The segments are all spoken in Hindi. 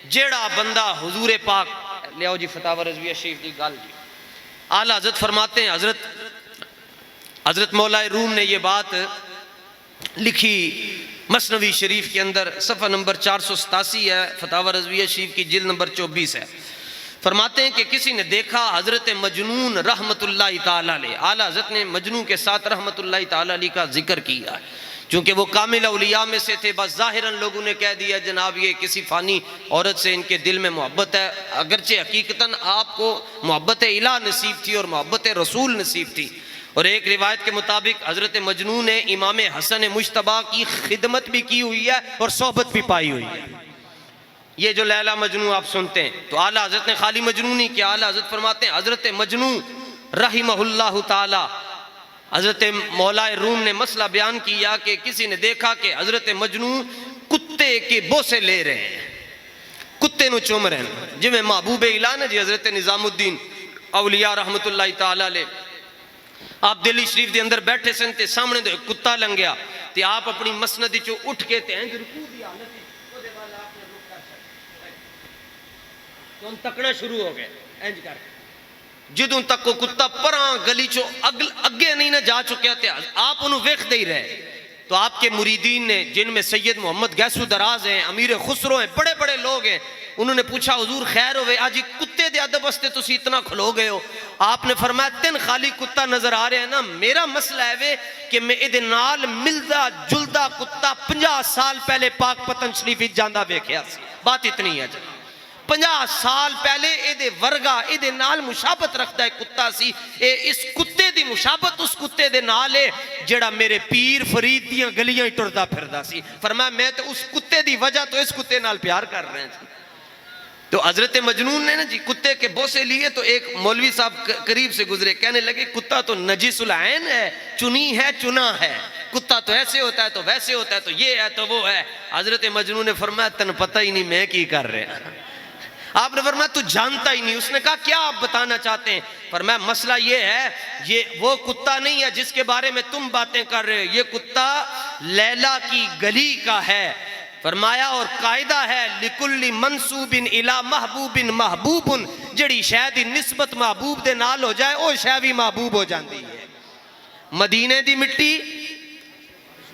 जेड़ा बंदा हुजूर पाक लियाओ जी फतावा रज़विया शरीफ की गल जी। आला हज़रत फरमाते हैं, हज़रत मौलाए रूम ने ये बात लिखी मसनवी शरीफ के अंदर, सफ़ा नंबर 487 है, फतावा रज़विया शरीफ की जिल्द नंबर 24 है। फरमाते हैं कि किसी ने देखा हज़रत मजनून रहमतुल्लाहि ताला अलैह। आला हज़रत ने मजनू के साथ रहमतुल्लाहि ताला अलैह का जिक्र किया, चूँकि वो कामिल औलिया में से थे। बस ज़ाहिरन लोगों ने कह दिया जनाब ये किसी फ़ानी औरत से इनके दिल में मोहब्बत है, अगरचे हकीकतन आपको मोहब्बत इला नसीब थी और मोहब्बत रसूल नसीब थी। और एक रिवायत के मुताबिक हज़रत मजनू ने इमाम हसन मुश्तबा की खिदमत भी की हुई है और सोहबत भी पाई हुई है। ये जो लैला मजनू आप सुनते हैं, तो आला हज़रत ने खाली मजनू नहीं किया। आला हज़रत फरमाते हैं हज़रत मजनू रहिमहुल्लाहु ताला, हज़रत मौलाए रूम ने मसला बयान किया कि किसी ने देखा कि हज़रत मजनू कुत्ते के बोसे ले रहे हैं, कुत्ते नू चुम रहे हैं, जिमें महबूब इला ने जी हज़रत निज़ामुद्दीन औलिया रहमतुल्लाहि ताला अलैह आप दिल्ली शरीफ के अंदर बैठे सन ते सामने दे कुत्ता लंघिया ते आप अपनी मसनद चो उठ के ते इंज रुकू दी हालत ओदे वाल आपने रुक कर तो हम तकना शुरू हो गए इंज कर। जदों तक को कुत्ता परां गली चो अगे नहीं ना जा चुका थे आप उन्होंने वेखते ही रहे। तो आपके मुरीदीन ने, जिनमें सैयद मोहम्मद गैसू दराज हैं, अमीर खुसरो हैं, बड़े बड़े लोग हैं, उन्होंने पूछा हुजूर खैर होवे आज कुत्ते दे अदब वास्ते तुसी इतना खलो गए हो। आपने फरमाया तीन खाली कुत्ता नजर आ रहे हैं ना, मेरा मसला है वे कि मैं इहदे नाल मिलदा जुलदा कुत्ता 50 साल पहले पाक पतन शरीफ जांदा वेखिया सी। बात इतनी है, 50 साल पहले इहदे वर्गा इहदे नाल मुशाबत रखता है कुत्ता सी। इस कुत्ते दी मुशाबत उस कुत्ते दे नाल है जेड़ा मेरे पीर फरीद दियां गलियां टुरदा फिरदा सी। फरमाया मैं तो उस कुत्ते दी वजह तो इस कुत्ते नाल प्यार कर रहे हैं। तो हज़रत मजनून ने ना जी कुत्ते के बोसे लिए, तो एक मौलवी साहब करीब से गुजरे, कहने लगे कुत्ता तो नजीसुल ऐन है, चुनी है चुना है, कुत्ता तो ऐसे होता है तो वैसे होता है, तो ये है तो वो है। हज़रत मजनून ने फरमाया तन पता ही नहीं मैं की कर रहे हैं। आपने फरमाया तू जानता ही नहीं। उसने कहा क्या आप बताना चाहते हैं? फरमाया मसला ये है, ये वो कुत्ता नहीं है जिसके बारे में तुम बातें कर रहे हो, ये कुत्ता लैला की गली का है। फरमाया और कायदा है लिकुल्ली मंसूबिन इला महबूबिन महबूबुन, जड़ी शै दी निस्बत महबूब दे नाल हो जाए वो शै भी महबूब हो जाती है। मदीने दी मिट्टी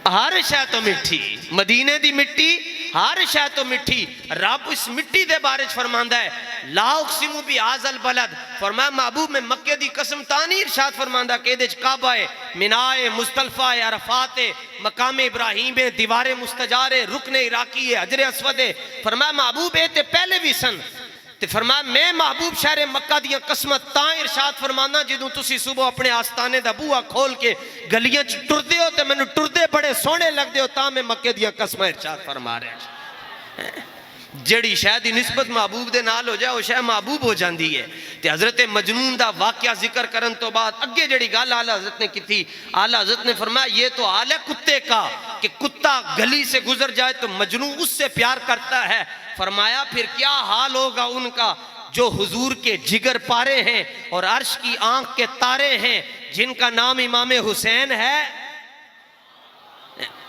हर शै तो मिठी, मदीने दी मिट्टी हर शै तो मिठी। रब इस मिट्टी दे बारे फरमांदा है ला उक़सिमु बिहाज़ल बलद। फरमाया महबूब में मक्के दी कसम तानी इरशाद फरमांदा कि इहदे च काबा है, मिनाए मुस्तल्फा है, अरफात है, मकाम इब्राहिम है, दीवारे मुस्तजार है, रुकन इराकी है, हजर अस्वद है। फरमाया महबूब है ते पहले भी सन। ते फरमाया मैं महबूब शहर मक्का दियां कसमत तां इरशाद फरमाना जदों तुसी सुबह अपने आस्ताने दा बूहा खोल के गलियां च टुरदे हो ते मैनूं टुरदे बड़े सोहने लगदे हो, तां मैं मक्के दियां कसमां इरशाद फरमा रहा। जड़ी शै दी निस्बत महबूब दे नाल हो जाए वो शै महबूब हो जाती है। ते हज़रत मजनून दा वाकया जिक्र करन तो बाद अगे जड़ी गल आला हज़रत ने की थी, आला हज़रत ने फरमाया ये तो हाल है कुत्ते का कि कुत्ता गली से गुजर जाए तो मजनू उससे प्यार करता है। फरमाया फिर क्या हाल होगा उनका जो हुजूर के जिगर पारे हैं और अर्श की आंख के तारे हैं, जिनका नाम इमाम हुसैन है।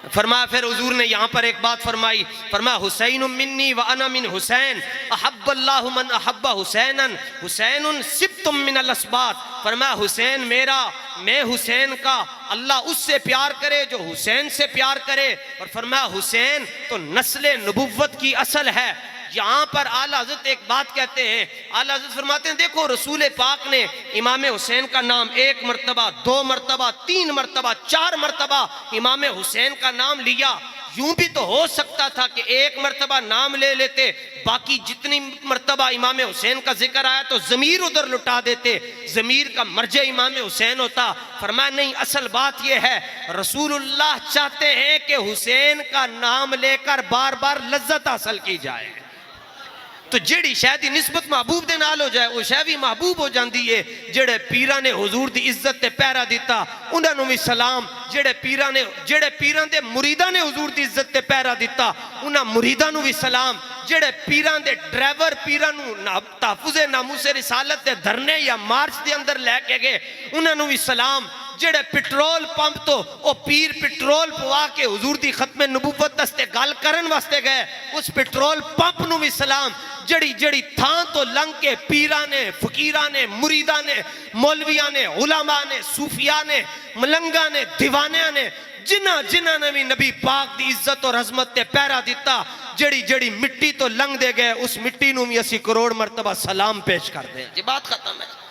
फरमाया फिर हुजूर ने यहाँ पर एक बात फरमाई, फरमाया हुसैन मिन्नी व अना मिन हुसैन अहब्बल्लाहु मन अहब्बा हुसैनन हुसैनुन सिब्तुम मिनल अस्बात। फरमाया हुसैन मेरा, मैं हुसैन का, अल्लाह उससे प्यार करे जो हुसैन से प्यार करे। और फरमाया हुसैन तो नस्ल नबुव्वत की असल है। यहाँ पर आला हज़रत एक बात कहते हैं, आला हज़रत फरमाते हैं देखो रसूल पाक ने इमाम हुसैन का नाम 1 मरतबा 2 मरतबा 3 मरतबा 4 मरतबा इमाम हुसैन का नाम लिया। यूं भी तो हो सकता था कि 1 मरतबा नाम ले लेते, बाकी जितनी मरतबा इमाम हुसैन का जिक्र आया तो ज़मीर उधर लुटा देते, ज़मीर का मर्जे इमाम हुसैन होता। फरमाया नहीं, असल बात यह है रसूलुल्लाह चाहते हैं कि हुसैन का नाम लेकर बार बार लज्जत हासिल की जाए। तो जेड़ी शै दी निस्बत महबूब दे नाल हो जाए वो शै भी महबूब हो जाती है। जेड़े पीरां ने हुजूर दी इज्जत ते पहरा दिता उन्हां नूं भी सलाम, जेड़े पीरां दे मुरीदां ने हुजूर दी इज्जत ते पहरा दिता उन्हां मुरीदां नूं भी सलाम, जेड़े पीरां दे ड्राइवर पीरां नूं तहफ़्फ़ुज़े नामूसे रिसालत दे धरने या मार्च दे अंदर लैके गए उन्हां नूं भी सलाम, जेड़े पेट्रोल पंप तो वो पीर पेट्रोल पवा के हुजूर दी खत्मे नबुव्वत दस्ते गल करन वास्ते गए उस पेट्रोल पंप नूं भी सलाम, जड़ी जड़ी थां तो लंघ के पीरा ने, फकीरा ने, मुरीदा ने, मौलविया ने, उलमा ने, सूफिया ने, मलंगा ने, दीवानिया ने, जिन्हां ने भी नबी पाक की इज्जत और अजमत ते पैरा दिता, जड़ी जड़ी मिट्टी तो लंघ दे गए, उस मिट्टी नूं भी असी करोड़ मरतबा सलाम पेश करते हैं जी। बात खत्म है।